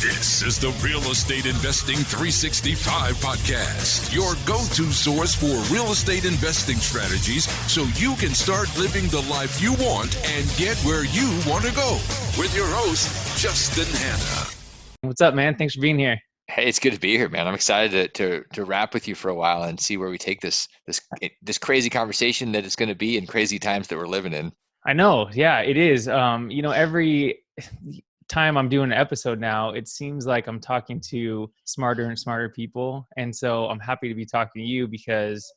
This is the Real Estate Investing 365 podcast, your go-to source for real estate investing strategies so you can start living the life you want and get where you want to go. With your host, Justin Hanna. What's up, man? Thanks for being here. Hey, it's good to be here, man. I'm excited to rap with you for a while and see where we take this crazy conversation that it's going to be in crazy times that we're living in. I know. Yeah, it is. Every time I'm doing an episode now, it seems like I'm talking to smarter and smarter people. And so I'm happy to be talking to you because,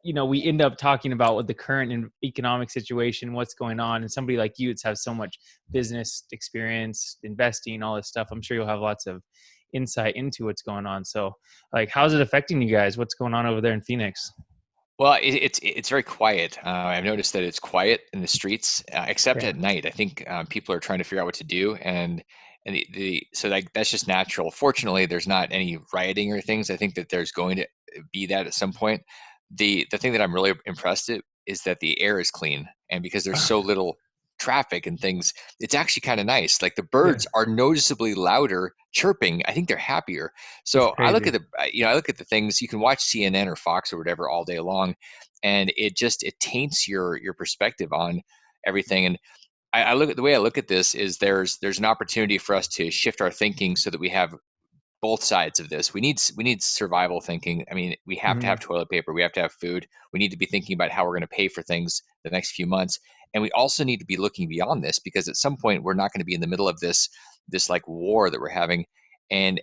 we end up talking about what the current economic situation, what's going on. And somebody like you that's has so much business experience, investing, all this stuff, I'm sure you'll have lots of insight into what's going on. So like, how's it affecting you guys? What's going on over there in Phoenix? Well, it's very quiet. I've noticed that it's quiet in the streets, except at night. I think people are trying to figure out what to do, and so like that's just natural. Fortunately, there's not any rioting or things. I think that there's going to be that at some point. The thing that I'm really impressed at is that the air is clean, and because there's so little traffic and things, it's actually kind of nice. Like the birds are noticeably louder chirping. I think they're happier. So I look at the things. You can watch CNN or Fox or whatever all day long, and it taints your perspective on everything. And I look at the way I look at this is there's an opportunity for us to shift our thinking so that we have both sides of this. We need survival thinking. I mean, we have to have toilet paper. We have to have food. We need to be thinking about how we're going to pay for things the next few months. And we also need to be looking beyond this because at some point we're not going to be in the middle of this like war that we're having. And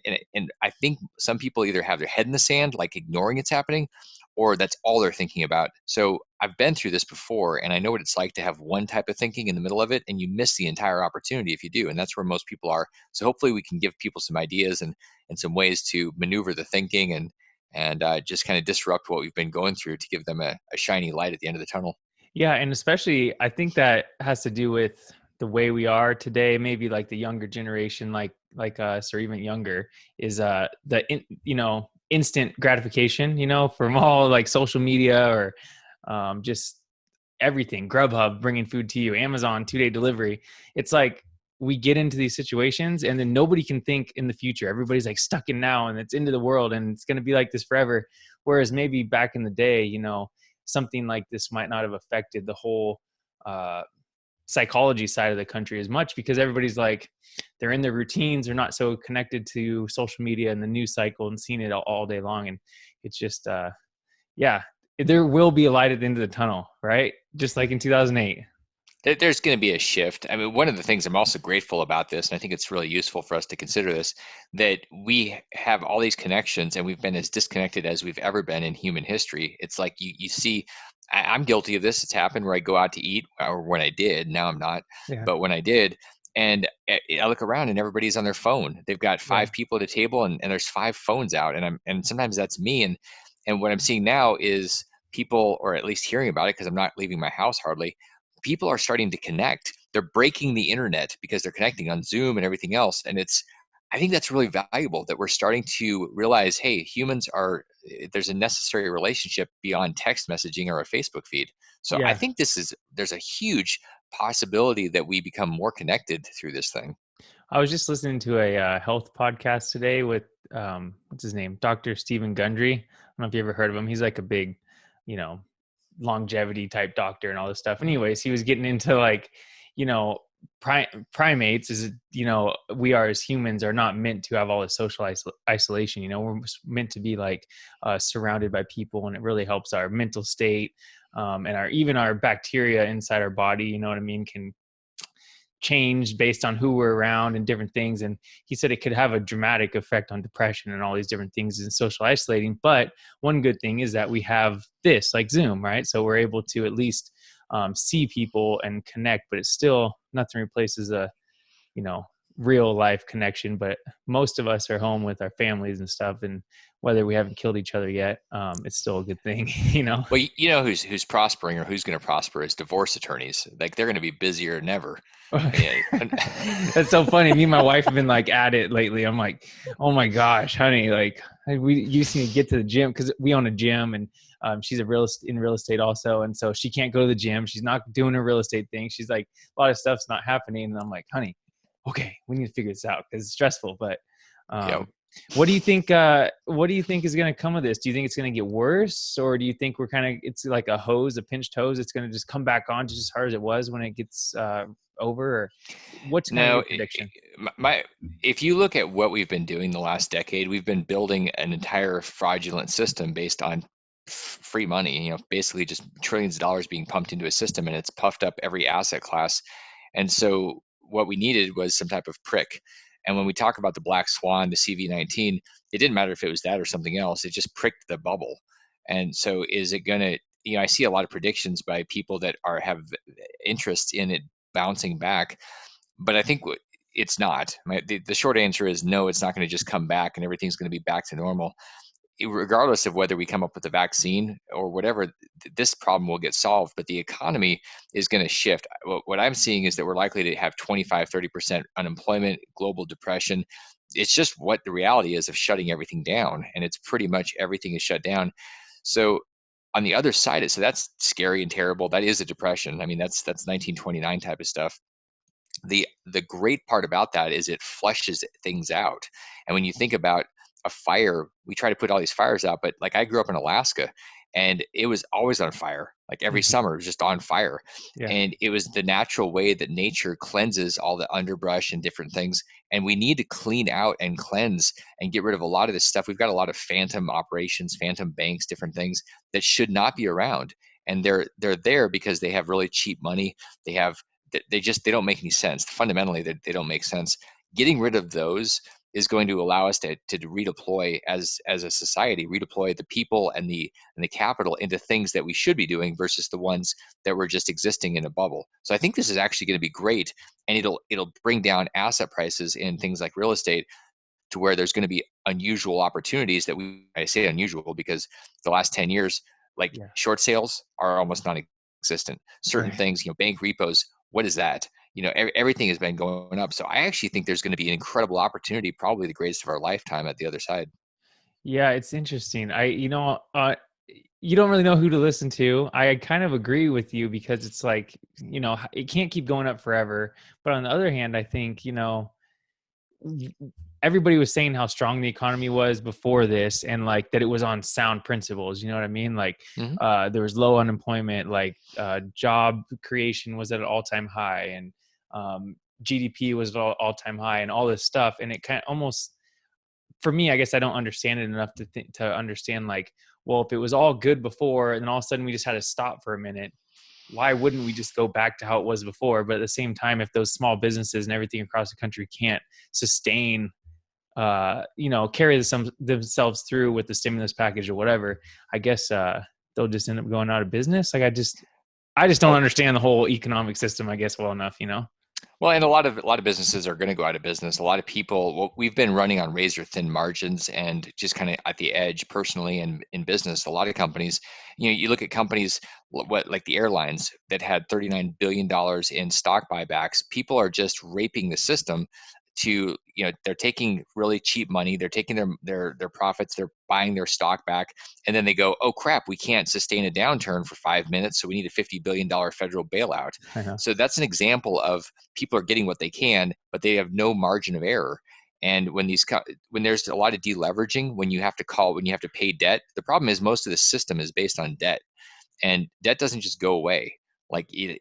I think some people either have their head in the sand, like ignoring it's happening, or that's all they're thinking about. So I've been through this before, and I know what it's like to have one type of thinking in the middle of it, and you miss the entire opportunity if you do. And that's where most people are. So hopefully we can give people some ideas and some ways to maneuver the thinking and just kind of disrupt what we've been going through to give them a shiny light at the end of the tunnel. Yeah, and especially I think that has to do with the way we are today. Maybe like the younger generation, like us or even younger, is instant gratification. From all like social media or just everything. Grubhub bringing food to you, Amazon 2-day delivery. It's like we get into these situations and then nobody can think in the future. Everybody's like stuck in now and it's into the world and it's going to be like this forever. Whereas maybe back in the day, something like this might not have affected the whole psychology side of the country as much because everybody's like, they're in their routines. They're not so connected to social media and the news cycle and seeing it all day long. And it's just, there will be a light at the end of the tunnel, right? Just like in 2008. There's going to be a shift. I mean, one of the things I'm also grateful about this, and I think it's really useful for us to consider this, that we have all these connections and we've been as disconnected as we've ever been in human history. It's like you see, I'm guilty of this. It's happened where I go out to eat, or when I did, now I'm not, but when I did, and I look around and everybody's on their phone. They've got five people at a table and there's 5 phones out. And sometimes that's me. And what I'm seeing now is people, or at least hearing about it, because I'm not leaving my house hardly, people are starting to connect. They're breaking the internet because they're connecting on Zoom and everything else. And I think that's really valuable that we're starting to realize, hey, there's a necessary relationship beyond text messaging or a Facebook feed. So I think there's a huge possibility that we become more connected through this thing. I was just listening to a health podcast today with, what's his name? Dr. Stephen Gundry. I don't know if you ever heard of him. He's like a big, longevity type doctor and all this stuff. Anyways, he was getting into like, primates is, we are as humans are not meant to have all this social isolation. We're meant to be like surrounded by people, and it really helps our mental state and our bacteria inside our body, you know what I mean, can change based on who we're around and different things. And he said it could have a dramatic effect on depression and all these different things and social isolating. But one good thing is that we have this like Zoom, right? So we're able to at least see people and connect, but it's still nothing replaces a, real life connection. But most of us are home with our families and stuff. And whether we haven't killed each other yet, it's still a good thing, Well, who's prospering or who's going to prosper is divorce attorneys. Like they're going to be busier than ever. That's so funny. Me and my wife have been like at it lately. I'm like, oh my gosh, honey, like we used to get to the gym because we own a gym, and she's in real estate also, and so she can't go to the gym. She's not doing a real estate thing. She's like, a lot of stuff's not happening, and I'm like, honey, okay, we need to figure this out because it's stressful. But Yep. um, what do you think? What do you think is going to come of this? Do you think it's going to get worse, or do you think we're kind of it's like a hose, a pinched hose? It's going to just come back on just as hard as it was when it gets over. Or what's kind of No, your prediction? my if you look at what we've been doing the last decade, we've been building an entire fraudulent system based on free money. Basically just trillions of dollars being pumped into a system, and it's puffed up every asset class. And so what we needed was some type of prick. And when we talk about the black swan, the CV19, it didn't matter if it was that or something else. It just pricked the bubble. And so is it going to, I see a lot of predictions by people that have interest in it bouncing back, but I think it's not. The short answer is no, it's not going to just come back and everything's going to be back to normal. Regardless of whether we come up with a vaccine or whatever, this problem will get solved, but the economy is going to shift. What I'm seeing is that we're likely to have 25, 30% unemployment, global depression. It's just what the reality is of shutting everything down. And it's pretty much everything is shut down. So on the other side, so that's scary and terrible. That is a depression. I mean, that's 1929 type of stuff. The great part about that is it flushes things out. And when you think about a fire, we try to put all these fires out, but like I grew up in Alaska and it was always on fire. Like every Mhm. summer it was just on fire. Yeah. And it was the natural way that nature cleanses all the underbrush and different things. And we need to clean out and cleanse and get rid of a lot of this stuff. We've got a lot of phantom operations, phantom banks, different things that should not be around. And they're there because they have really cheap money. They have they don't make any sense. Fundamentally, they don't make sense. Getting rid of those is going to allow us to redeploy as a society, redeploy the people and the capital into things that we should be doing versus the ones that were just existing in a bubble. So I think this is actually going to be great, and it'll bring down asset prices in things like real estate to where there's going to be unusual opportunities that I say unusual because the last 10 years, like Yeah. short sales are almost non-existent. Certain Right. things, bank repos, what is that? Everything has been going up. So I actually think there's going to be an incredible opportunity, probably the greatest of our lifetime at the other side. Yeah, it's interesting. You don't really know who to listen to. I kind of agree with you because it's like, it can't keep going up forever. But on the other hand, I think, w- everybody was saying how strong the economy was before this and like that it was on sound principles. You know what I mean? Like, Hmm. there was low unemployment, like, job creation was at an all-time high, and GDP was at all-time high, and all this stuff. And it kind of almost, for me, I guess I don't understand it enough to understand, like, well, if it was all good before and then all of a sudden we just had to stop for a minute, why wouldn't we just go back to how it was before? But at the same time, if those small businesses and everything across the country can't sustain, carry themselves through with the stimulus package or whatever, I guess they'll just end up going out of business. Like, I just don't Well, understand the whole economic system, I guess, well enough. Well, and a lot of businesses are going to go out of business. A lot of people, well, we've been running on razor thin margins and just kind of at the edge personally and in business. A lot of companies, you look at companies what like the airlines that had $39 billion in stock buybacks. People are just raping the system to, they're taking really cheap money, they're taking their profits, they're buying their stock back, and then they go, oh crap, we can't sustain a downturn for 5 minutes, so we need a $50 billion federal bailout. I know. So that's an example of people are getting what they can, but they have no margin of error. And when there's a lot of deleveraging, when you have to pay debt, the problem is most of the system is based on debt, and debt doesn't just go away. Like if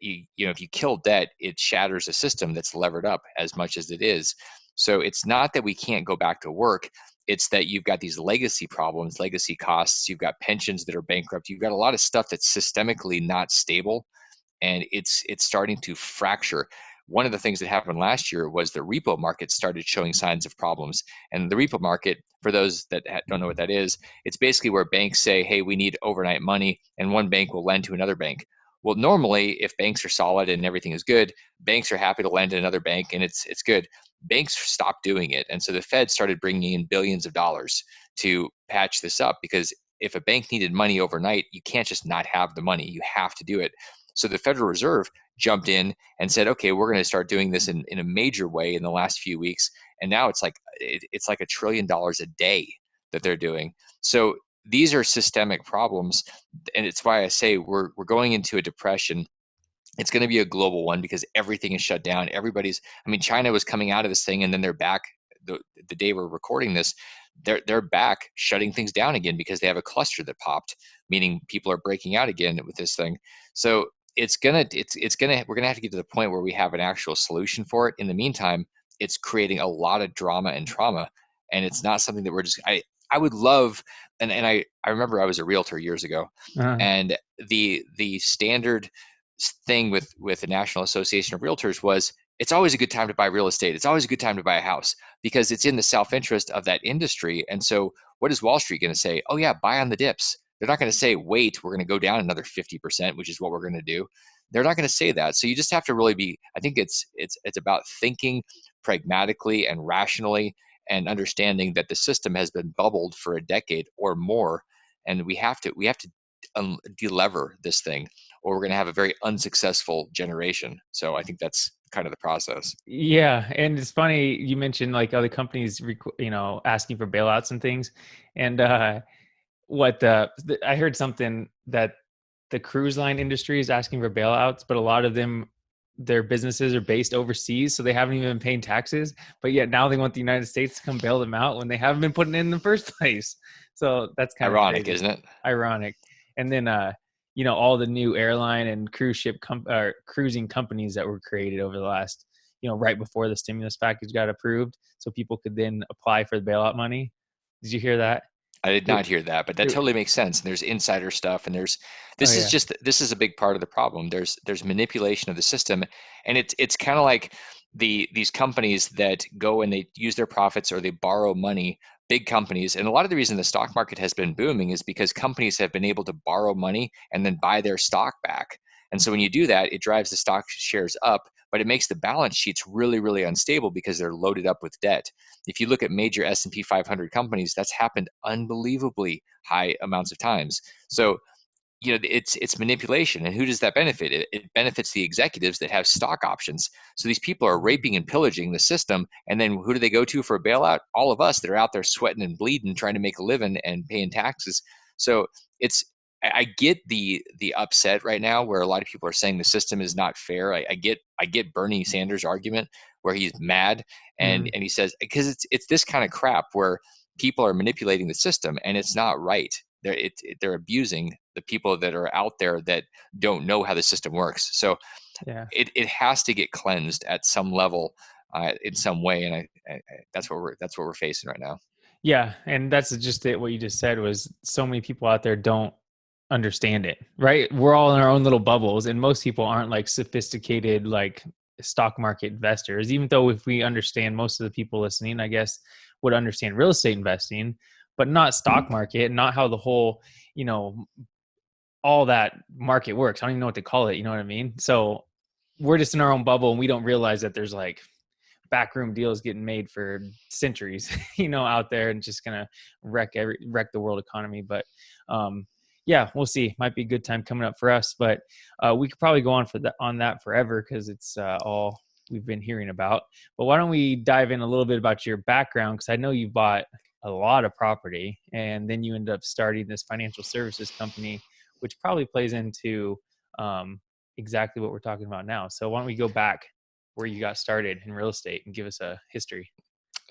you kill debt, it shatters a system that's levered up as much as it is. So it's not that we can't go back to work. It's that you've got these legacy problems, legacy costs. You've got pensions that are bankrupt. You've got a lot of stuff that's systemically not stable, and it's starting to fracture. One of the things that happened last year was the repo market started showing signs of problems. And the repo market, for those that don't know what that is, it's basically where banks say, hey, we need overnight money, and one bank will lend to another bank. Well, normally, if banks are solid and everything is good, banks are happy to lend to another bank, and it's good. Banks stopped doing it, and so the Fed started bringing in billions of dollars to patch this up, because if a bank needed money overnight, you can't just not have the money. You have to do it. So the Federal Reserve jumped in and said, okay, we're going to start doing this in a major way in the last few weeks. And now it's like $1 trillion a day that they're doing. So these are systemic problems. And it's why I say we're going into a depression. It's going to be a global one because everything is shut down. I mean, China was coming out of this thing and then they're back the day we're recording this. They're back shutting things down again because they have a cluster that popped, meaning people are breaking out again with this thing. So we're gonna have to get to the point where we have an actual solution for it. In the meantime, it's creating a lot of drama and trauma, and it's not something that I would love. And I remember I was a realtor years ago, Uh, and the standard thing with the National Association of Realtors was it's always a good time to buy real estate. It's always a good time to buy a house because it's in the self-interest of that industry. And so what is Wall Street going to say? Oh yeah, buy on the dips. They're not going to say, wait, we're going to go down another 50%, which is what we're going to do. They're not going to say that. So you just have to really be, I think it's about thinking pragmatically and rationally and understanding that the system has been bubbled for a decade or more. And we have to delever this thing, or we're going to have a very unsuccessful generation. So I think that's kind of the process. yeah, and it's funny you mentioned like other companies, asking for bailouts and things, and I heard something that the cruise line industry is asking for bailouts, but a lot of them, their businesses are based overseas, so they haven't even been paying taxes. But yet now they want the United States to come bail them out when they haven't been putting it in the first place. So that's kind of Ironic, crazy, isn't it? ironic. And then all the new airline and cruise ship or cruising companies that were created over the last, right before the stimulus package got approved, so people could then apply for the bailout money. Did you hear that? I did There- not hear that, but that there- totally makes sense. And there's insider stuff, and oh yeah. this is a big part of the problem. There's manipulation of the system, and it's kind of like these companies that go and they use their profits or they borrow money, big companies. And a lot of the reason the stock market has been booming is because companies have been able to borrow money and then buy their stock back. And so when you do that, it drives the stock shares up, but it makes the balance sheets really, really unstable because they're loaded up with debt. If you look at major S&P 500 companies, that's happened unbelievably high amounts of times. So it's manipulation, and who does that benefit? It benefits the executives that have stock options. So these people are raping and pillaging the system, and then who do they go to for a bailout? All of us that are out there sweating and bleeding trying to make a living and paying taxes. So it's I get the upset right now where a lot of people are saying the system is not fair. I get Bernie Sanders' argument where he's mad, and Mhm. and he says because it's this kind of crap where people are manipulating the system and it's not right. They're abusing the people that are out there that don't know how the system works. So Yeah. it has to get cleansed at some level, in some way, and that's what we're facing right now. Yeah, and that's just it. What you just said was so many people out there don't understand it, right? We're all in our own little bubbles, and most people aren't like sophisticated, like stock market investors. Even though if we understand, most of the people listening, I guess, would understand real estate investing, but not stock market, not how the whole, you know, all that market works. I don't even know what to call it. You know what I mean? So we're just in our own bubble, and we don't realize that there's like backroom deals getting made for centuries, out there, and just gonna wreck the world economy. But yeah, we'll see. Might be a good time coming up for us, but we could probably go on that forever because it's all we've been hearing about. But why don't we dive in a little bit about your background? Because I know you bought a lot of property, and then you end up starting this financial services company, which probably plays into um, exactly what we're talking about now. So why don't we go back where you got started in real estate and give us a history.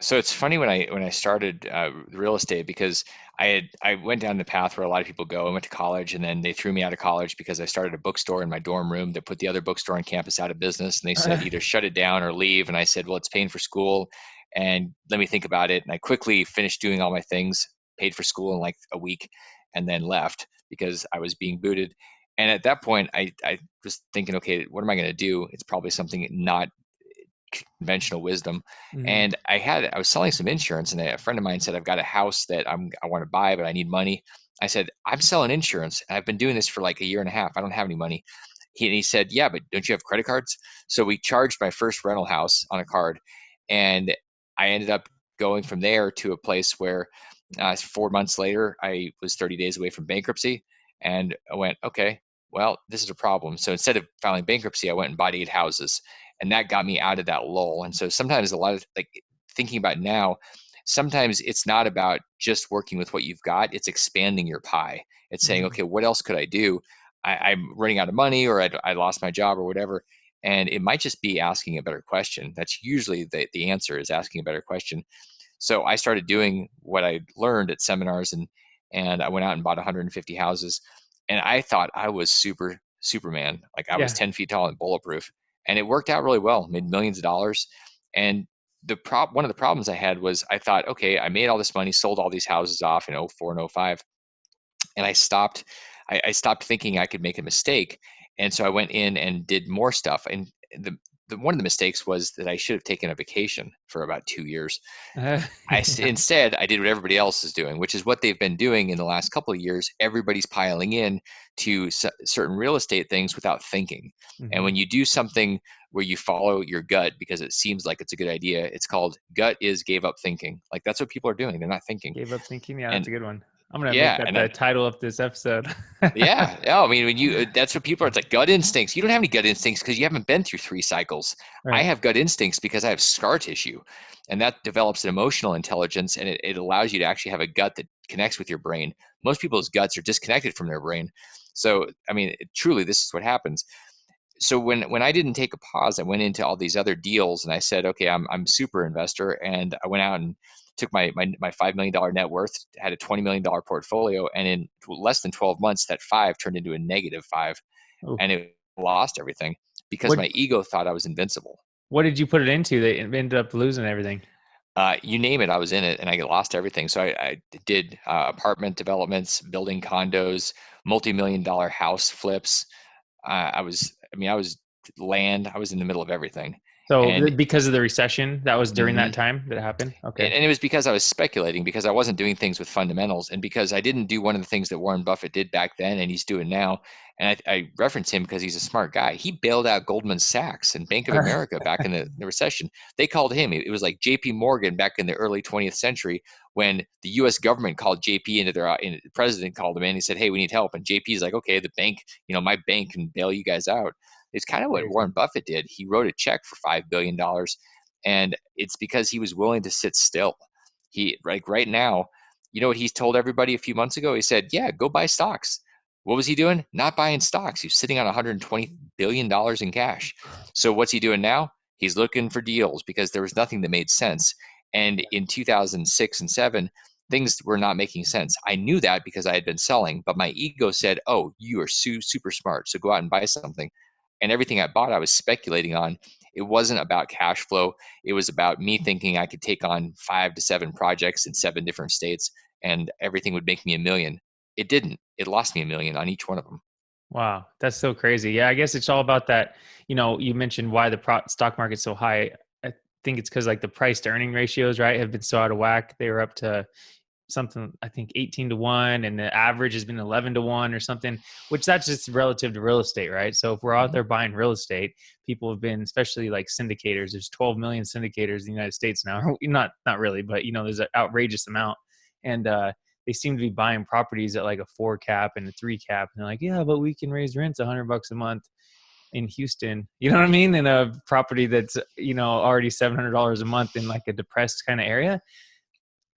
So it's funny when I started real estate because I went down the path where a lot of people go. I went to college and then they threw me out of college because I started a bookstore in my dorm room that put the other bookstore on campus out of business. And they said either shut it down or leave. And I said, well, it's paying for school, and let me think about it. And I quickly finished doing all my things, paid for school in like a week, and then left because I was being booted. And at that point, I was thinking, okay, what am I going to do? It's probably something not conventional wisdom. Mhm. And I was selling some insurance, and a friend of mine said, I've got a house that I want to buy, but I need money. I said, I'm selling insurance, and I've been doing this for like a year and a half. I don't have any money. He said, yeah, but don't you have credit cards? So we charged my first rental house on a card, and I ended up going from there to a place where 4 months later I was 30 days away from bankruptcy, and I went, okay, well, this is a problem. So instead of filing bankruptcy, I went and bought 8 houses, and that got me out of that lull. And so sometimes a lot of like thinking about now, sometimes it's not about just working with what you've got, it's expanding your pie. It's saying, Mhm. okay, what else could I do? I'm running out of money, or I lost my job or whatever. And it might just be asking a better question. That's usually the answer, is asking a better question. So I started doing what I learned at seminars, and I went out and bought 150 houses, and I thought I was Superman. Like, I was Yeah. 10 feet tall and bulletproof, and it worked out really well. Made millions of dollars. And one of the problems I had was, I thought, okay, I made all this money, sold all these houses off in '04 and '05, and I stopped thinking I could make a mistake. And so I went in and did more stuff. And one of the mistakes was that I should have taken a vacation for about 2 years. Yeah. Instead, I did what everybody else is doing, which is what they've been doing in the last couple of years. Everybody's piling in to certain real estate things without thinking. And Hmm. when you do something where you follow your gut because it seems like it's a good idea, it's called gut is gave up thinking. Like, that's what people are doing. They're not thinking. Gave up thinking. Yeah, that's And a good one. I'm gonna make yeah, that and the title of this episode. yeah. I mean, when you that's what people are. It's like gut instincts. You don't have any gut instincts because you haven't been through 3 cycles. I Right. have gut instincts because I have scar tissue, and that develops an emotional intelligence, and it allows you to actually have a gut that connects with your brain. Most people's guts are disconnected from their brain. So, I mean, truly, this is what happens. So when I didn't take a pause, I went into all these other deals, and I said, okay, I'm super investor, and I went out and took my $5 million net worth, had a $20 million portfolio, and in less than 12 months, that five turned into a -5, Oh, and it lost everything because what my ego thought I was invincible. what did you put it into that ended up losing everything? You name it, I was in it, and I lost everything. So I did apartment developments, building condos, multi-million-dollar house flips. I was land. I was in the middle of everything, So and because of the recession, that was during that mhm. time that it happened. Okay. And it was because I was speculating, because I wasn't doing things with fundamentals, and because I didn't do one of the things that Warren Buffett did back then and he's doing now. And I reference him because he's a smart guy. He bailed out Goldman Sachs and Bank of America back in the recession. They called him. It was like JP Morgan back in the early 20th century, when the US government called JP into the president called him in. He said, hey, we need help. And JP's like, okay, the bank, my bank can bail you guys out. It's kind of what Crazy. Warren Buffett did. He wrote a check for $5 billion, and it's because he was willing to sit still. He, like, right now, you know what he's told everybody a few months ago? He said, yeah, go buy stocks. What was he doing? Not buying stocks. He was sitting on $120 billion in cash. So what's he doing now? He's looking for deals because there was nothing that made sense. And in 2006 and 7, things were not making sense. I knew that because I had been selling, but my ego said, oh, you are super smart, so go out and buy something. And everything I bought, I was speculating on. It wasn't about cash flow. It was about me thinking I could take on 5 to 7 projects in 7 different states, and everything would make me a million. It didn't. It lost me a million on each one of them. Wow, that's so crazy. Yeah, I guess it's all about that. You mentioned why the stock market's so high. I think it's because like the price to earning ratios, right, have been so out of whack. They were up to something, I think 18 to 1, and the average has been 11 to 1 or something, which that's just relative to real estate, right? So if we're out Mhm. there buying real estate, people have been, especially like syndicators, there's 12 million syndicators in the United States now. Not really, but there's an outrageous amount. And they seem to be buying properties at like a 4 cap and a 3 cap. And they're like, yeah, but we can raise rents $100 a month in Houston. You know what I mean? In a property that's, already $700 a month in like a depressed kind of area.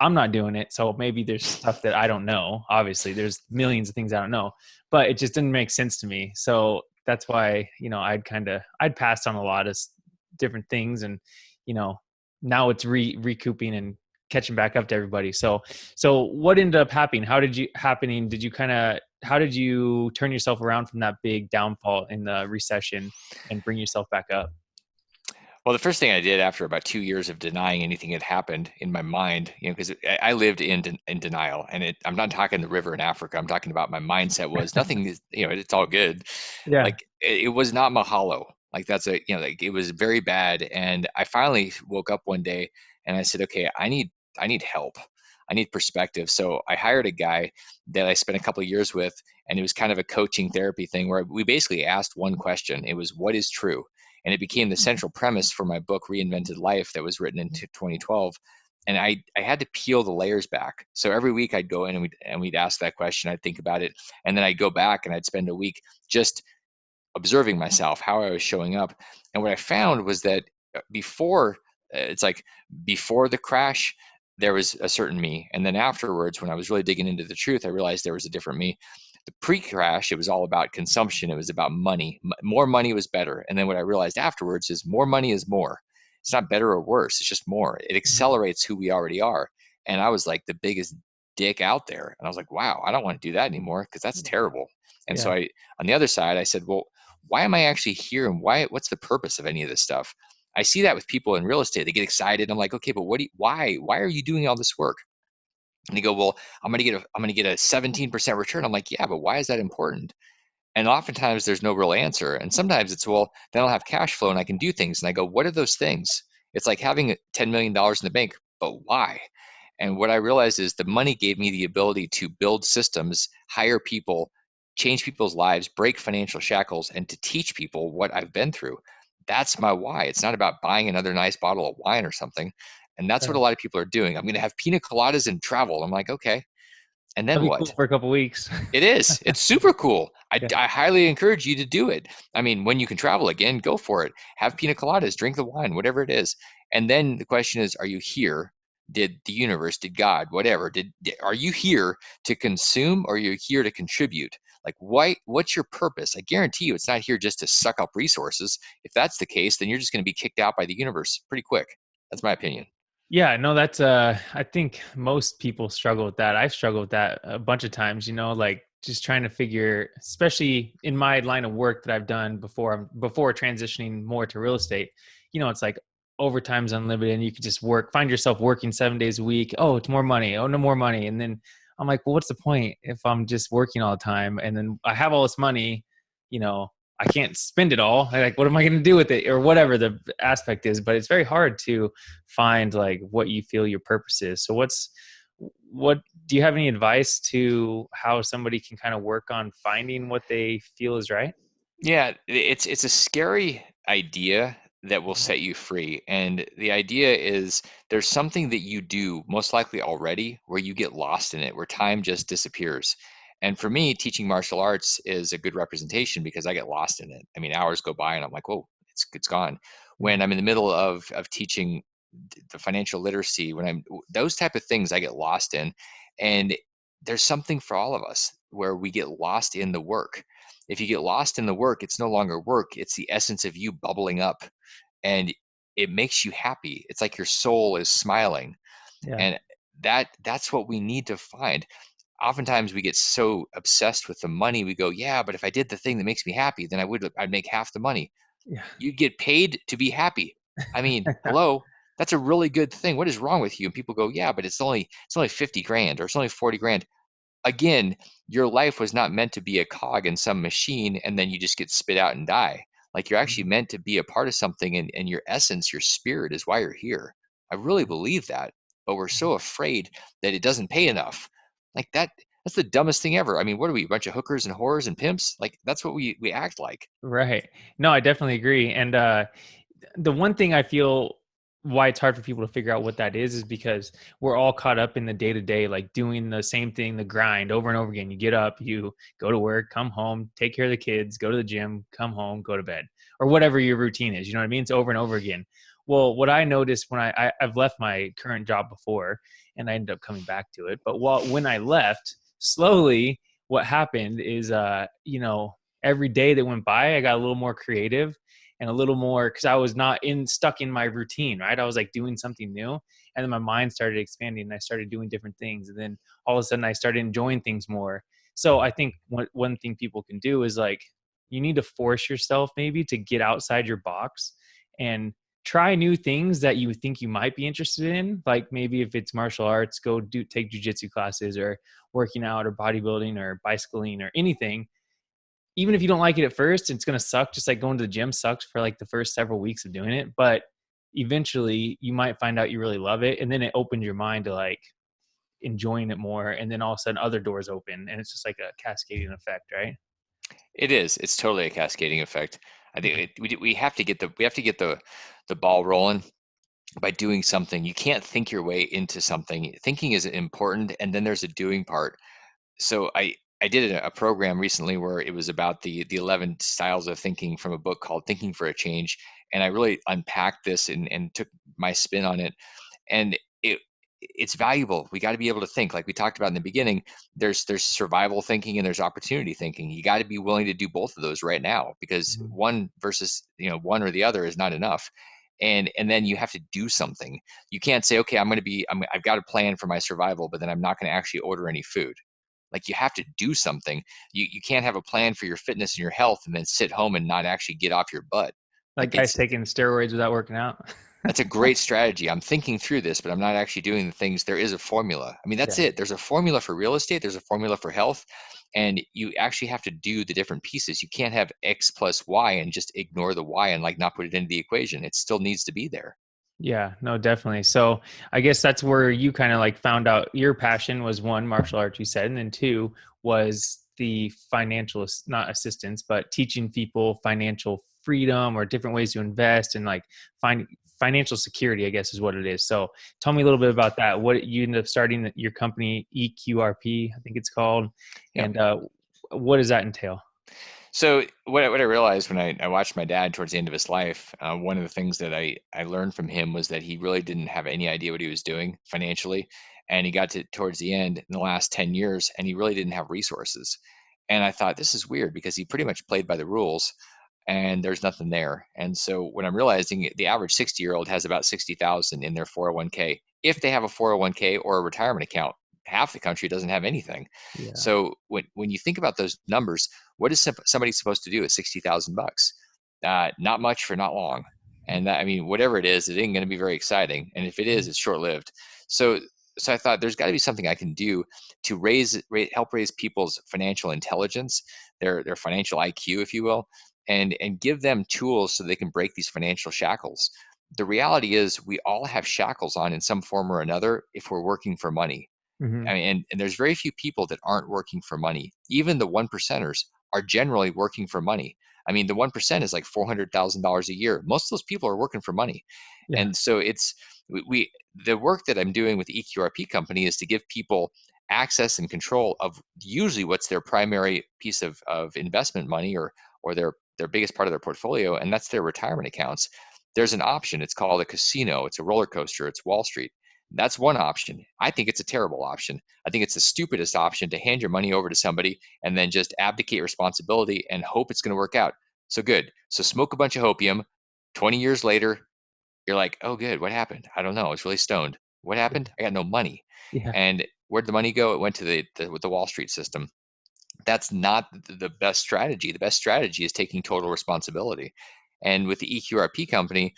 I'm not doing it. So maybe there's stuff that I don't know. Obviously, there's millions of things I don't know, but it just didn't make sense to me. So that's why, I'd passed on a lot of different things, and, you know, now it's recouping and catching back up to everybody. So what ended up happening? Did you how did you turn yourself around from that big downfall in the recession and bring yourself back up? Well, the first thing I did after about 2 years of denying anything had happened in my mind, because I lived in denial, and I'm not talking the river in Africa. I'm talking about my mindset was nothing is, it's all good. Yeah. Like, it was not mahalo. Like, that's like, it was very bad. And I finally woke up one day and I said, okay, I need help. I need perspective. So I hired a guy that I spent a couple of years with, and it was kind of a coaching therapy thing where we basically asked one question. It was, what is true? And it became the central premise for my book Reinvented Life, that was written in 2012. And I had to peel the layers back. So every week I'd go in and we'd ask that question. I'd think about it, and then I'd go back and I'd spend a week just observing myself, how I was showing up. And what I found was that it's like, before the crash, there was a certain me. And then afterwards, when I was really digging into the truth, I realized there was a different me. The pre-crash, it was all about consumption. It was about money. More money was better. And then what I realized afterwards is more money is more. It's not better or worse. It's just more. It Mhm. accelerates who we already are. And I was like the biggest dick out there. And I was like, wow, I don't want to do that anymore because that's terrible. And so Yeah. on the other side, I said, well, why am I actually here? And what's the purpose of any of this stuff? I see that with people in real estate. They get excited. I'm like, okay, but why are you doing all this work? And they go, well, I'm gonna get a 17% return. I'm like, yeah, but why is that important? And oftentimes there's no real answer. And sometimes it's, well, then I'll have cash flow and I can do things. And I go, what are those things? It's like having $10 million in the bank, but why? And what I realized is the money gave me the ability to build systems, hire people, change people's lives, break financial shackles, and to teach people what I've been through. That's my why. It's not about buying another nice bottle of wine or something. And that's what a Right. lot of people are doing. I'm going to have pina coladas and travel. I'm like, okay. And then That'd be cool what? for a couple weeks. It is. It's super cool. I, Yeah. I highly encourage you to do it. I mean, when you can travel again, go for it. Have pina coladas, drink the wine, whatever it is. And then the question is, are you here? Did the universe, did God, whatever, are you here to consume or are you here to contribute? Like, what's your purpose? I guarantee you it's not here just to suck up resources. If that's the case, then you're just going to be kicked out by the universe pretty quick. That's my opinion. Yeah, no, that's I think most people struggle with that. I've struggled with that a bunch of times, like just trying to figure, especially in my line of work that I've done before transitioning more to real estate, it's like overtime's unlimited and you could just find yourself working 7 days a week. Oh, it's more money. Oh, no more money. And then I'm like, well, what's the point if I'm just working all the time and then I have all this money, you know, I can't spend it all. Like, what am I going to do with it or whatever the aspect is? But it's very hard to find like what you feel your purpose is. So what do you have any advice to how somebody can kind of work on finding what they feel is right? Yeah, it's a scary idea that will set you free. And the idea is there's something that you do most likely already where you get lost in it, where time just disappears. And for me, teaching martial arts is a good representation because I get lost in it. I mean, hours go by and I'm like, whoa, it's gone. When Mhm. I'm in the middle of teaching the financial literacy, when those type of things I get lost in. And there's something for all of us where we get lost in the work. If you get lost in the work, it's no longer work. It's the essence of you bubbling up and it makes you happy. It's like your soul is smiling. Yeah. And that's what we need to find. Oftentimes we get so obsessed with the money, we go, yeah, but if I did the thing that makes me happy, then I'd make half the money. Yeah. You get paid to be happy. I mean, hello, that's a really good thing. What is wrong with you? And people go, yeah, but it's only 50 grand or it's only 40 grand. Again, your life was not meant to be a cog in some machine and then you just get spit out and die. Like you're actually Mhm. meant to be a part of something and your essence, your spirit is why you're here. I really believe that, but we're so afraid that it doesn't pay enough. Like that's the dumbest thing ever. I mean, what are we, a bunch of hookers and whores and pimps? Like that's what we act like. Right. No, I definitely agree. And the one thing I feel why it's hard for people to figure out what that is because we're all caught up in the day to day, like doing the same thing, the grind over and over again. You get up, you go to work, come home, take care of the kids, go to the gym, come home, go to bed, or whatever your routine is. You know what I mean? It's over and over again. Well, what I noticed when I've left my current job before and I ended up coming back to it, but when I left, slowly what happened is, every day that went by, I got a little more creative and a little more because I was not stuck in my routine, right? I was like doing something new. And then my mind started expanding and I started doing different things. And then all of a sudden I started enjoying things more. So I think one thing people can do is like you need to force yourself maybe to get outside your box and try new things that you think you might be interested in. Like maybe if it's martial arts, take jujitsu classes or working out or bodybuilding or bicycling or anything. Even if you don't like it at first, it's going to suck. Just like going to the gym sucks for like the first several weeks of doing it. But eventually you might find out you really love it. And then it opens your mind to like enjoying it more. And then all of a sudden other doors open and it's just like a cascading effect, right? It is. It's totally a cascading effect. I think Mhm. we have to get the ball rolling by doing something. You can't think your way into something. Thinking is important, and then there's a doing part. So I did a program recently where it was about the 11 styles of thinking from a book called Thinking for a Change, and I really unpacked this and took my spin on it. And it it's valuable. We got to be able to think, like we talked about in the beginning. There's survival thinking and there's opportunity thinking. You got to be willing to do both of those right now, because Mhm. one versus, one or the other is not enough. And then you have to do something. You can't say, okay, I've got a plan for my survival, but then I'm not going to actually order any food. Like, you have to do something. You can't have a plan for your fitness and your health and then sit home and not actually get off your butt. Like Like, guys it's taking steroids without working out. that's a great strategy. I'm thinking through this, but I'm not actually doing the things. There is a formula. I mean, that's Yeah. it. There's a formula for real estate, there's a formula for health, and you actually have to do the different pieces. You can't have X plus Y and just ignore the Y and like not put it into the equation. It still needs to be there. Yeah, no, definitely. So I guess that's where you kind of like found out your passion was, one, martial arts, you said, and then two was the financial, not assistance, but teaching people financial freedom or different ways to invest and like find financial security, I guess is what it is. So tell me a little bit about that. What you ended up starting your company, EQRP, I think it's called, Yeah. and what does that entail? So what I realized when I watched my dad towards the end of his life, one of the things that I learned from him was that he really didn't have any idea what he was doing financially, and he got to towards the end in the last 10 years, and he really didn't have resources. And I thought, this is weird, because he pretty much played by the rules, and there's nothing there. And so what I'm realizing, the average 60-year-old has about 60,000 in their 401k, if they have a 401k or a retirement account. Half the country doesn't have anything. Yeah. So when you think about those numbers, what is somebody supposed to do at 60,000 bucks? Not much for not long. And that, I mean, whatever it is, it ain't going to be very exciting. And if it is, it's short lived. So, so I thought there's got to be something I can do to help raise people's financial intelligence, their financial IQ, if you will, and give them tools so they can break these financial shackles. The reality is, we all have shackles on in some form or another if we're working for money. Hmm. I mean, and there's very few people that aren't working for money. Even the one percenters are generally working for money. I mean, the 1% is like $400,000 a year. Most of those people are working for money. Yeah. And so we the work that I'm doing with the EQRP company is to give people access and control of usually what's their primary piece of investment money, or their biggest part of their portfolio, and that's their retirement accounts. There's an option. It's called a casino. It's a roller coaster. It's Wall Street. That's one option. I think it's a terrible option. I think it's the stupidest option, to hand your money over to somebody and then just abdicate responsibility and hope it's going to work out. So good. So smoke a bunch of opium. 20 years later, you're like, oh, good. What happened? I don't know. I was really stoned. What happened? I got no money. Yeah. And where'd the money go? It went to the Wall Street system. That's not the best strategy. The best strategy is taking total responsibility. And with the EQRP company,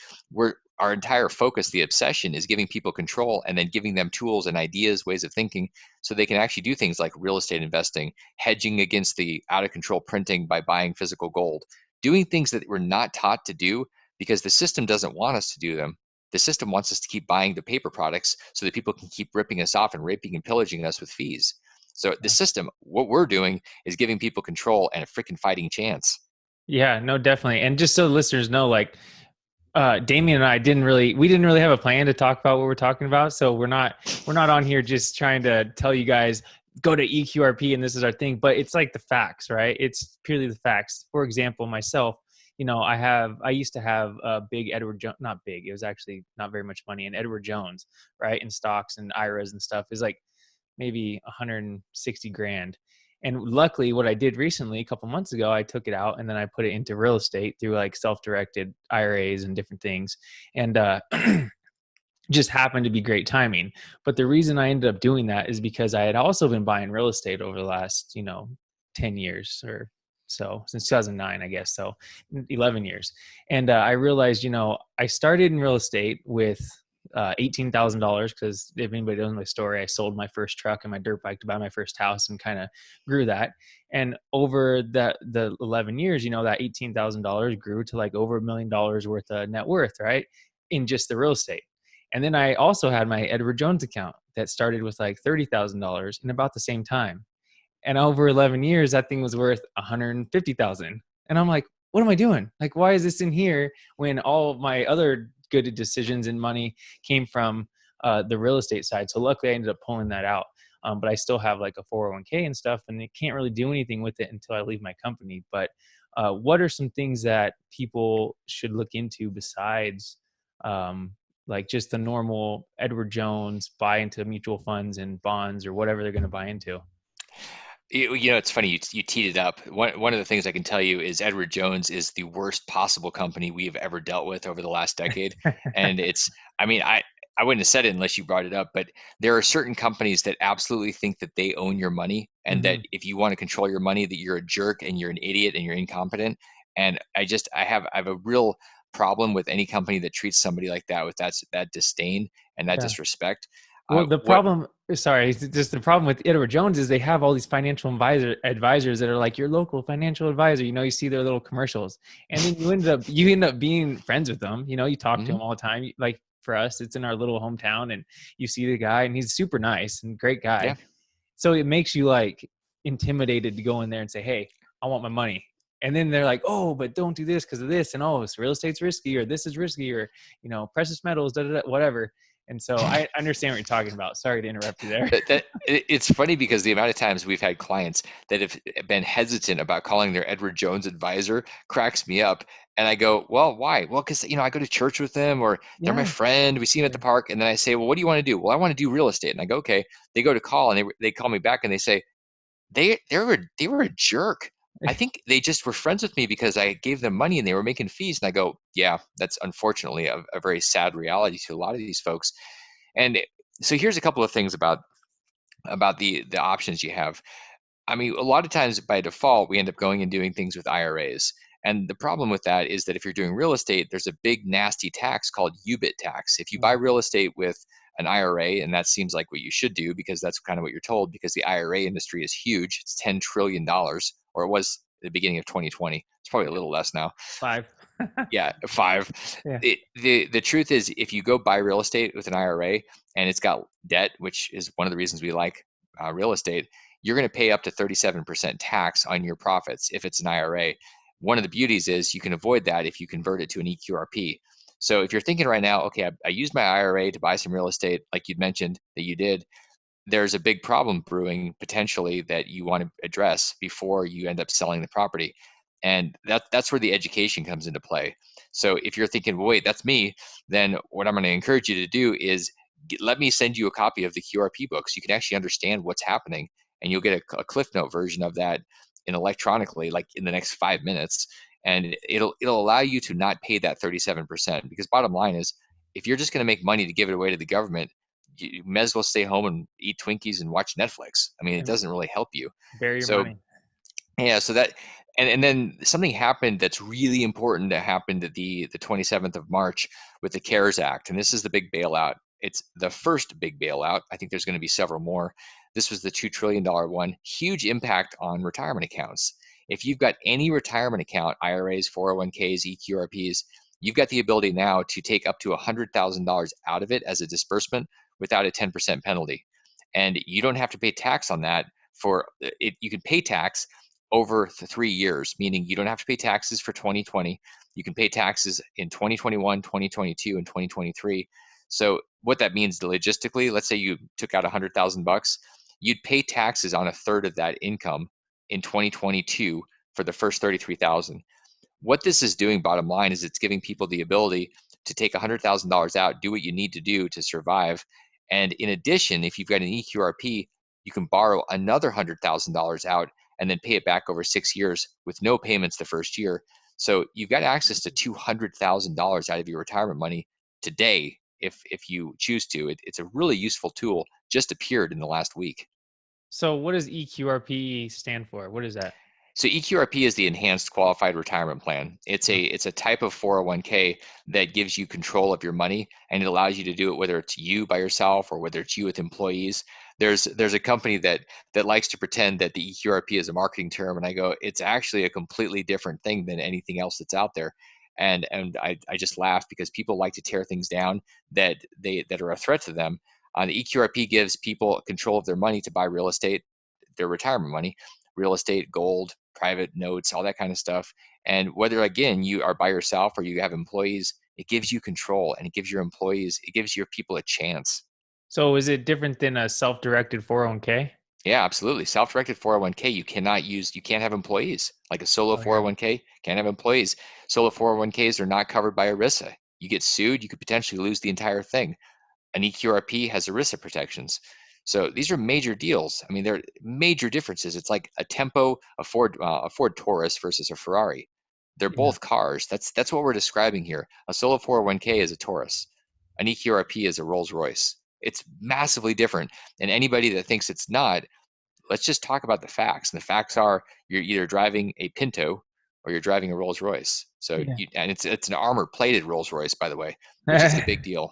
our entire focus, the obsession, is giving people control and then giving them tools and ideas, ways of thinking, so they can actually do things like real estate investing, hedging against the out of control printing by buying physical gold, doing things that we're not taught to do because the system doesn't want us to do them. The system wants us to keep buying the paper products so that people can keep ripping us off and raping and pillaging us with fees. So the system, what we're doing is giving people control and a freaking fighting chance. Yeah, no, definitely. And just so listeners know, like Damion and I we didn't really have a plan to talk about what we're talking about. So we're not on here just trying to tell you guys go to EQRP and this is our thing, but it's like the facts, right? It's purely the facts. For example, myself, I used to have a big Edward Jones, not big, it was actually not very much money, and Edward Jones, right? In stocks and IRAs and stuff is like maybe 160 grand. And luckily what I did recently, a couple months ago, I took it out and then I put it into real estate through like self-directed IRAs and different things. And just happened to be great timing. But the reason I ended up doing that is because I had also been buying real estate over the last, 10 years or so, since 2009, I guess. So 11 years. And I realized, I started in real estate with $18,000 because if anybody knows my story, I sold my first truck and my dirt bike to buy my first house and kind of grew that. And over the 11 years, that $18,000 grew to like over $1 million worth of net worth, right? In just the real estate. And then I also had my Edward Jones account that started with like $30,000 in about the same time. And over 11 years, that thing was worth 150,000. And I'm like, what am I doing? Like, why is this in here when all of my other good decisions and money came from the real estate side? So luckily I ended up pulling that out. But I still have like a 401k and stuff, and I can't really do anything with it until I leave my company. But what are some things that people should look into besides like just the normal Edward Jones buy into mutual funds and bonds or whatever they're going to buy into? You know, it's funny you teed it up. One of the things I can tell you is Edward Jones is the worst possible company we have ever dealt with over the last decade, and I mean, I wouldn't have said it unless you brought it up, but there are certain companies that absolutely think that they own your money, and that Hmm. if you want to control your money, that you're a jerk and you're an idiot and you're incompetent. And I have a real problem with any company that treats somebody like that with that disdain and that Yeah. disrespect. Well, the What problem, sorry, it's just the problem with Edward Jones is they have all these financial advisors that are like your local financial advisor. You know, you see their little commercials, and then you end up being friends with them. You know, you talk to Mhm. him all the time. Like for us, it's in our little hometown, and you see the guy, and he's super nice and great Yeah. guy. So it makes you like intimidated to go in there and say, "Hey, I want my money." And then they're like, "Oh, but don't do this because of this," and "Oh, it's real estate's risky," or "This is risky," or "Precious metals," da, da, da, whatever. And so I understand what you're talking about. Sorry to interrupt you there. It's funny because the amount of times we've had clients that have been hesitant about calling their Edward Jones advisor cracks me up. And I go, well, why? Well, because I go to church with them, or they're my Yeah. friend. We see them at the Yeah. park, and then I say, well, what do you want to do? Well, I want to do real estate. And I go, okay. They go to call, and they call me back, and they say they were a jerk. I think they just were friends with me because I gave them money and they were making fees. And I go, yeah, that's unfortunately a very sad reality to a lot of these folks. And so here's a couple of things about the options you have. I mean, a lot of times by default, we end up going and doing things with IRAs. And the problem with that is that if you're doing real estate, there's a big nasty tax called UBIT tax. If you buy real estate with an IRA, and that seems like what you should do because that's kind of what you're told, because the IRA industry is huge. It's $10 trillion, or it was at the beginning of 2020. It's probably a little less now. 5. Yeah, five. Yeah. The truth is, if you go buy real estate with an IRA and it's got debt, which is one of the reasons we like real estate, you're going to pay up to 37% tax on your profits if it's an IRA. One of the beauties is you can avoid that if you convert it to an EQRP. So if you're thinking right now, okay, I used my IRA to buy some real estate, like you'd mentioned that you did, there's a big problem brewing potentially that you want to address before you end up selling the property. And that's where the education comes into play. So if you're thinking, well, wait, that's me, then what I'm going to encourage you to do is let me send you a copy of the QRP book so you can actually understand what's happening, and you'll get a Cliff Note version of that in electronically, like in the next 5 minutes. And it'll allow you to not pay that 37%, because bottom line is, if you're just going to make money to give it away to the government, you may as well stay home and eat Twinkies and watch Netflix. I mean, it And doesn't really help you. bury your So money. yeah, so that, and then something happened that's really important that happened at the 27th of March with the CARES Act, and this is the big bailout. It's the first big bailout. I think there's going to be several more. This was the $2 trillion one. Huge impact on retirement accounts. If you've got any retirement account, IRAs, 401ks, EQRPs, you've got the ability now to take up to $100,000 out of it as a disbursement without a 10% penalty, and you don't have to pay tax on that. For it, you can pay tax over the 3 years, meaning you don't have to pay taxes for 2020. You can pay taxes in 2021, 2022, and 2023. So what that means logistically, let's say you took out 100,000 bucks, you'd pay taxes on a third of that income in 2022 for the first 33,000. What this is doing, bottom line, is it's giving people the ability to take $100,000 out, do what you need to do to survive. And in addition, if you've got an EQRP, you can borrow another $100,000 out and then pay it back over 6 years with no payments the first year. So you've got access to $200,000 out of your retirement money today if you choose to. It's a really useful tool, just appeared in the last week. So what does EQRP stand for? What is that? So EQRP is the Enhanced Qualified Retirement Plan. It's a type of 401k that gives you control of your money, and it allows you to do it whether it's you by yourself or whether it's you with employees. There's a company that likes to pretend that the EQRP is a marketing term, and I go, it's actually a completely different thing than anything else that's out there. And I just laugh because people like to tear things down that are a threat to them. The EQRP gives people control of their money to buy real estate, their retirement money, real estate, gold, private notes, all that kind of stuff. And whether, again, you are by yourself or you have employees, it gives you control, and it gives your people a chance. So is it different than a self-directed 401k? Yeah, absolutely. Self-directed 401k, you can't have employees. Like a solo Oh yeah. 401k, can't have employees. Solo 401ks are not covered by ERISA. You get sued, you could potentially lose the entire thing. An EQRP has ERISA protections. So these are major deals. I mean, they're major differences. It's like a Tempo, a Ford Taurus versus a Ferrari. They're Yeah. both cars. That's what we're describing here. A solo 401k is a Taurus. An EQRP is a Rolls Royce. It's massively different. And anybody that thinks it's not, let's just talk about the facts. And the facts are you're either driving a Pinto or you're driving a Rolls Royce. So Yeah. and it's an armor plated Rolls Royce, by the way, which is the big deal.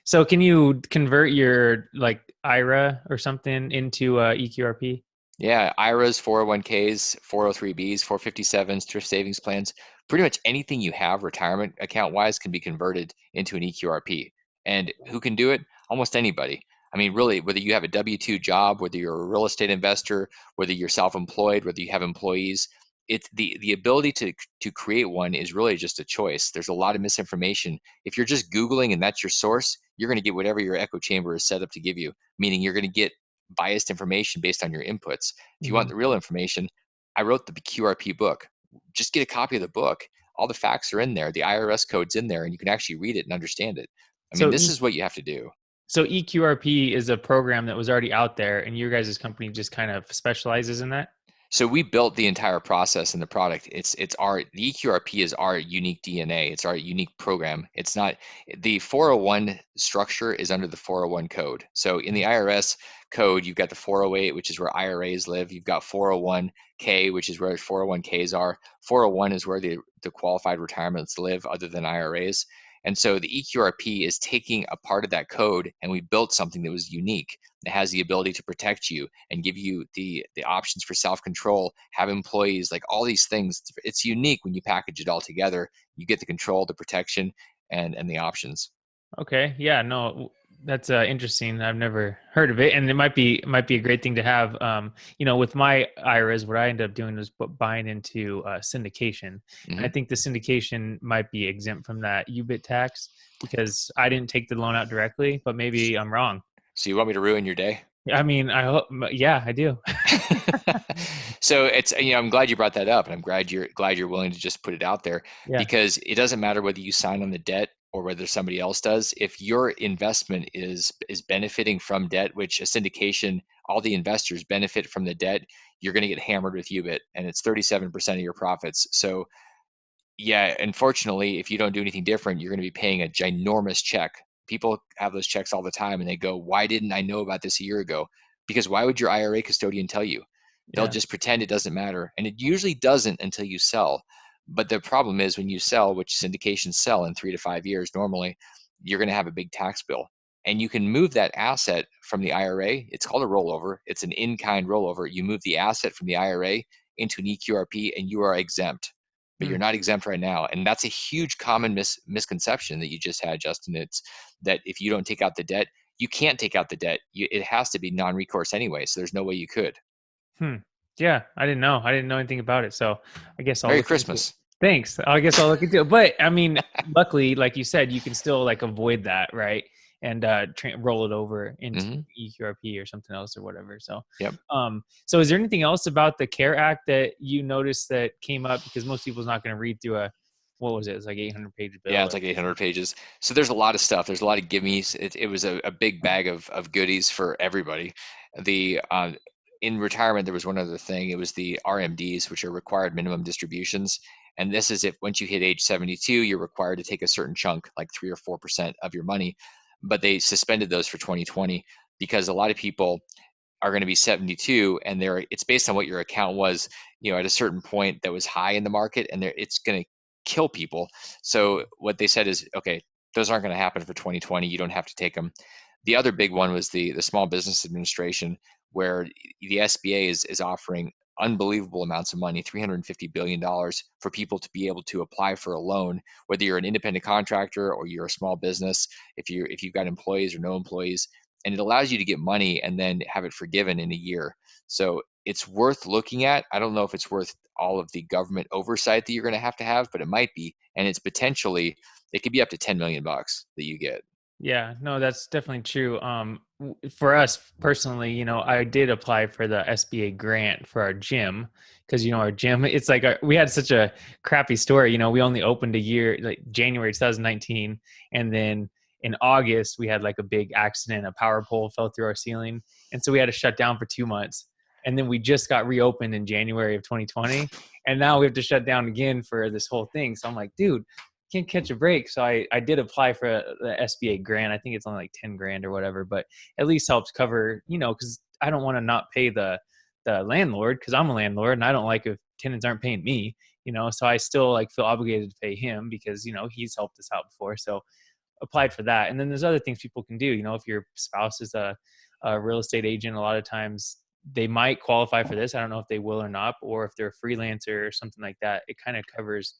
So can you convert your like IRA or something into EQRP? Yeah, IRAs, 401ks, 403bs, 457s, thrift savings plans, pretty much anything you have retirement account wise can be converted into an EQRP. And who can do it? Almost anybody. I mean, really, whether you have a W 2 job, whether you're a real estate investor, whether you're self employed, whether you have employees, it's the ability to create one is really just a choice. There's a lot of misinformation. If you're just Googling and that's your source, you're going to get whatever your echo chamber is set up to give you, meaning you're going to get biased information based on your inputs. If you want Hmm. the real information, I wrote the QRP book. Just get a copy of the book. All the facts are in there. The IRS code's in there, and you can actually read it and understand it. I mean, So this is what you have to do. so EQRP is a program that was already out there, and your guys' company just kind of specializes in that. So we built the entire process and the product. It's our the EQRP is our unique DNA. It's our unique program. It's not the 401 structure is under the 401 code. So in the IRS code, you've got the 408, which is where IRAs live. You've got 401k, which is where 401ks are. 401 is where the qualified retirements live other than IRAs. And so the EQRP is taking a part of that code, and we built something that was unique, that has the ability to protect you and give you the options for self-control, have employees, like all these things. It's unique when you package it all together. You get the control, the protection, and the options. Okay, yeah, no, that's interesting. I've never heard of it, and it might be a great thing to have. With my IRAs, what I end up doing is buying into syndication, and I Hmm. think the syndication might be exempt from that UBIT tax because I didn't take the loan out directly, but maybe I'm wrong. So you want me to ruin your day? I mean, I hope, yeah, I do. So it's, I'm glad you brought that up, and I'm glad you're willing to just put it out there, Yeah, because it doesn't matter whether you sign on the debt or whether somebody else does. If your investment is benefiting from debt, which a syndication, all the investors benefit from the debt, you're going to get hammered with UBIT, and it's 37% of your profits. So yeah, unfortunately, if you don't do anything different, you're going to be paying a ginormous check. People have those checks all the time, and they go, "Why didn't I know about this a year ago?" Because why would your IRA custodian tell you? They'll yeah. just pretend it doesn't matter, and it usually doesn't until you sell. But the problem is when you sell, which syndications sell in 3 to 5 years normally, you're going to have a big tax bill. And you can move that asset from the IRA. It's called a rollover. It's an in-kind rollover. You move the asset from the IRA into an EQRP, and you are exempt, but you're Hmm. not exempt right now. And that's a huge common misconception that you just had, Justin. It's that if you don't take out the debt, you can't take out the debt. It has to be non-recourse anyway. So there's no way you could. Hmm. Yeah, I didn't know. I didn't know anything about it. So I guess I'll Merry look into it. Christmas. Thanks. I guess I'll look into it. But I mean, luckily, like you said, you can still like avoid that, right? And roll it over into Hmm. EQRP or something else or whatever. Yep. So is there anything else about the CARE Act that you noticed that came up? Because most people's not going to read through what was it? It's like 800-page Yeah, bill it's or like 800 pages. So there's a lot of stuff. There's a lot of gimmies. It was a big bag of goodies for everybody. The In retirement, there was one other thing. It was the RMDs, which are required minimum distributions. And this is if once you hit age 72, you're required to take a certain chunk, like 3 or 4% of your money. But they suspended those for 2020 because a lot of people are going to be 72, and it's based on what your account was, at a certain point that was high in the market, and it's going to kill people. So what they said is, okay, those aren't going to happen for 2020. You don't have to take them. The other big one was the Small Business Administration, where the SBA is offering unbelievable amounts of money, $350 billion, for people to be able to apply for a loan, whether you're an independent contractor or you're a small business, if you've got employees or no employees, and it allows you to get money and then have it forgiven in a year. So it's worth looking at. I don't know if it's worth all of the government oversight that you're going to have, but it might be, and it's potentially, it could be up to 10 million bucks that you get. Yeah, no, that's definitely true. For us personally, I did apply for the SBA grant for our gym because our gym, it's like we had such a crappy story. We only opened a year, like January 2019, and then in August we had like a big accident. A power pole fell through our ceiling, and so we had to shut down for 2 months. And then we just got reopened in January of 2020, and now we have to shut down again for this whole thing. So I'm like, dude, can't catch a break. So I did apply for the SBA grant. I think it's only like 10 grand or whatever, but at least helps cover, because I don't want to not pay the landlord because I'm a landlord and I don't like if tenants aren't paying me, so I still like feel obligated to pay him because, he's helped us out before. So applied for that. And then there's other things people can do, if your spouse is a real estate agent, a lot of times they might qualify for this. I don't know if they will or not, or if they're a freelancer or something like that. It kind of covers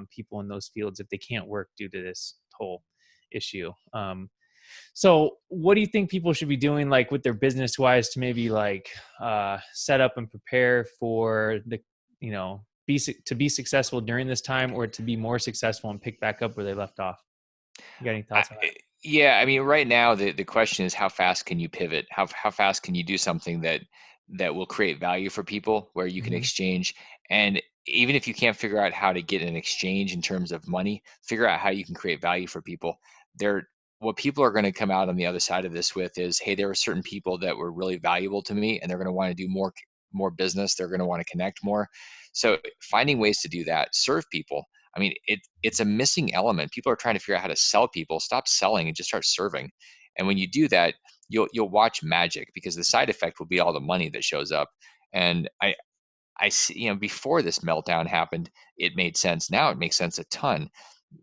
people in those fields if they can't work due to this whole issue. So what do you think people should be doing like with their business wise to maybe like set up and prepare for the, to be successful during this time or to be more successful and pick back up where they left off? You got any I, thoughts on that? yeah, I mean, right now the question is how fast can you pivot? How fast can you do something that will create value for people where you can Mm-hmm. exchange? And even if you can't figure out how to get an exchange in terms of money, figure out how you can create value for people. There, what people are going to come out on the other side of this with is, hey, there were certain people that were really valuable to me, and they're going to want to do more business. They're going to want to connect more. So finding ways to do that, serve people. I mean, it's a missing element. People are trying to figure out how to sell people. Stop selling and just start serving. And when you do that, you'll watch magic because the side effect will be all the money that shows up. And I see, before this meltdown happened, it made sense. Now it makes sense a ton.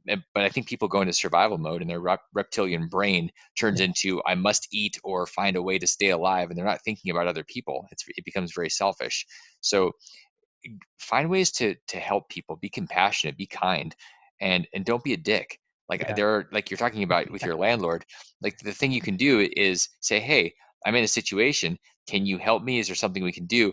But I think people go into survival mode and their reptilian brain turns Yeah. into I must eat or find a way to stay alive, and they're not thinking about other people. It becomes very selfish. So find ways to help people, be compassionate, be kind, and don't be a dick. Like Yeah. there are, like you're talking about with your landlord, like the thing you can do is say, hey, I'm in a situation, can you help me? Is there something we can do?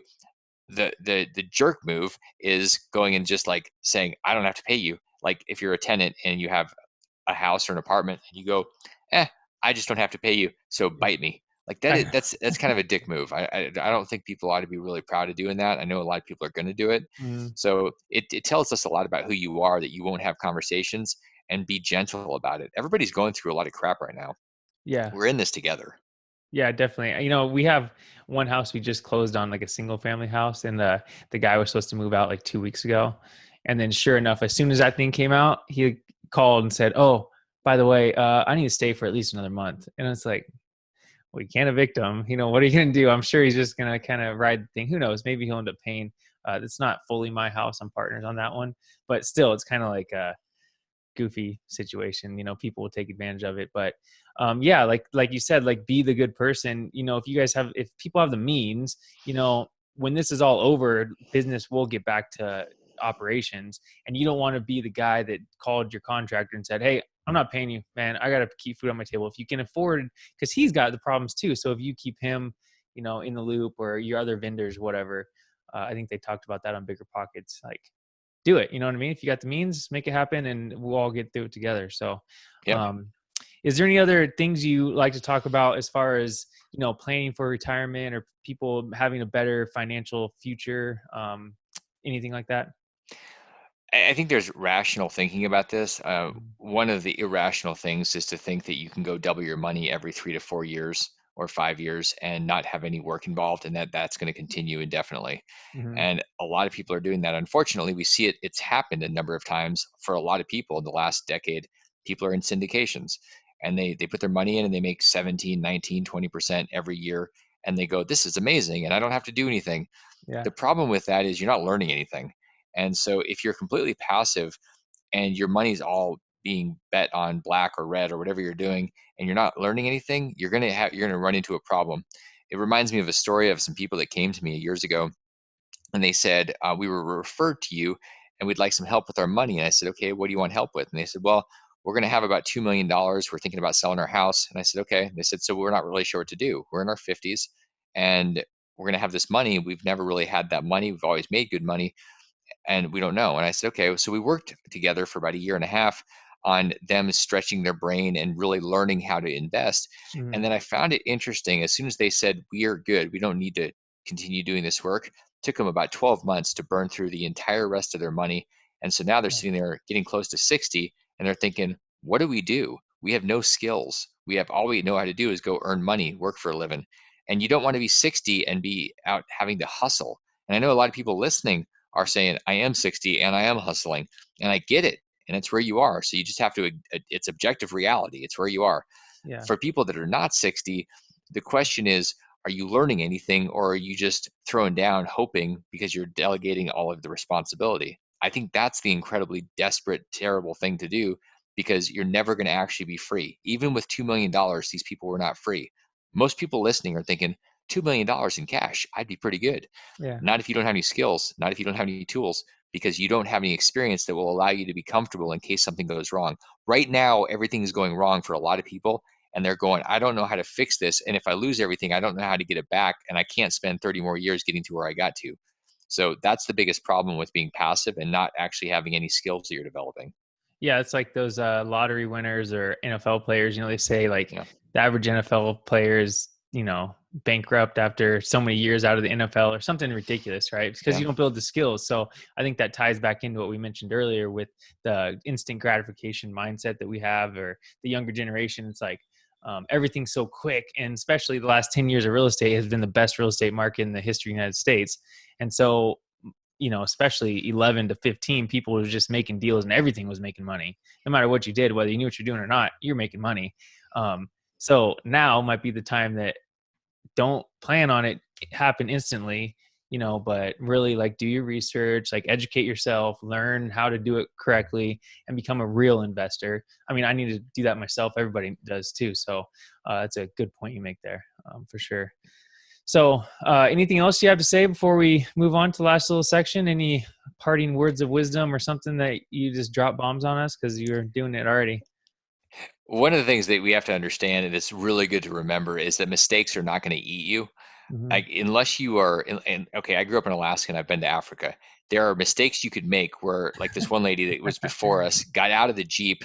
The jerk move is going and just like saying I don't have to pay you. Like if you're a tenant and you have a house or an apartment and you go, eh, I just don't have to pay you, so Yeah. bite me. Like that I is, know. that's kind of a dick move. I don't think people ought to be really proud of doing that. I know a lot of people are going to do it. Mm, So it tells us a lot about who you are, that you won't have conversations, and be gentle about it. Everybody's going through a lot of crap right now. yeah. We're in this together. Yeah, definitely. We have one house we just closed on, like a single family house, and the guy was supposed to move out like 2 weeks ago. And then sure enough, as soon as that thing came out, he called and said, "Oh, by the way, I need to stay for at least another month." And it's like, well, you can't evict him. What are you gonna do? I'm sure he's just gonna kind of ride the thing. Who knows? Maybe he'll end up paying. It's not fully my house. I'm partners on that one, but still, it's kind of like goofy situation. People will take advantage of it. But yeah, like you said, like be the good person. If people have the means, when this is all over, business will get back to operations, and you don't want to be the guy that called your contractor and said, "Hey, I'm not paying you, man. I got to keep food on my table." If you can afford, because he's got the problems too. So if you keep him, in the loop, or your other vendors, whatever. I think they talked about that on Bigger Pockets. Like, do it. You know what I mean? If you got the means, make it happen, and we'll all get through it together. So, Yep. um, is there any other things you like to talk about as far as planning for retirement or people having a better financial future? Anything like that? I think there's rational thinking about this. Mhm. One of the irrational things is to think that you can go double your money every 3 to 4 years or 5 years and not have any work involved, and that's going to continue indefinitely. Mhm. And a lot of people are doing that. Unfortunately, we see it. It's happened a number of times for a lot of people in the last decade. People are in syndications, and they put their money in and they make 17, 19, 20% every year, and they go, "This is amazing, and I don't have to do anything." Yeah. The problem with that is you're not learning anything. And so if you're completely passive and your money's all being bet on black or red or whatever you're doing, and you're not learning anything, you're gonna run into a problem. It reminds me of a story of some people that came to me years ago, and they said, "We were referred to you, and we'd like some help with our money." And I said, "Okay, what do you want help with?" And they said, "Well, we're going to have about $2 million. We're thinking about selling our house." And I said, "Okay." And they said, "So we're not really sure what to do. We're in our 50s, and we're going to have this money. We've never really had that money. We've always made good money, and we don't know." And I said, "Okay." So we worked together for about a year and a half. on them stretching their brain and really learning how to invest. And then I found it interesting. As soon as they said, we are good, we don't need to continue doing this work, it took them about 12 months to burn through the entire rest of their money. And so now they're sitting there getting close to 60 and they're thinking, what do we do? We have no skills. We have all we know how to do is go earn money, work for a living. And you don't want to be 60 and be out having to hustle. And I know a lot of people listening are saying, I am 60 and I am hustling. And I get it. And it's where you are. So you just have to, it's objective reality. It's where you are. Yeah. For people that are not 60, the question is, are you learning anything or are you just throwing down hoping because you're delegating all of the responsibility? I think that's the incredibly desperate, terrible thing to do because you're never going to actually be free. Even with $2 million, these people were not free. Most people listening are thinking, $2 million in cash, I'd be pretty good. Yeah. Not if you don't have any skills, not if you don't have any tools, because you don't have any experience that will allow you to be comfortable in case something goes wrong. Right now, everything is going wrong for a lot of people, and they're going, I don't know how to fix this. And if I lose everything, I don't know how to get it back, and I can't spend 30 more years getting to where I got to. So that's the biggest problem with being passive and not actually having any skills that you're developing. Yeah, it's like those lottery winners or NFL players. They say like Yeah. the average NFL player is, bankrupt after so many years out of the NFL or something ridiculous, right? Because Yeah. you don't build the skills. So I think that ties back into what we mentioned earlier with the instant gratification mindset that we have, or the younger generation. It's like everything's so quick, and especially the last 10 years of real estate has been the best real estate market in the history of the United States. And so especially 11 to 15, people was just making deals and everything was making money. No matter what you did, whether you knew what you're doing or not, you're making money. So now might be the time that don't plan on it happen instantly, but really like do your research, like educate yourself, learn how to do it correctly and become a real investor. I mean, I need to do that myself. Everybody does too. So that's a good point you make there, for sure. So anything else you have to say before we move on to the last little section? Any parting words of wisdom or something that you just drop bombs on us because you're doing it already? One of the things that we have to understand, and it's really good to remember, is that mistakes are not going to eat you. Mm-hmm. Like unless you are and okay, I grew up in Alaska and I've been to Africa. There are mistakes you could make where like this one lady that was before us got out of the Jeep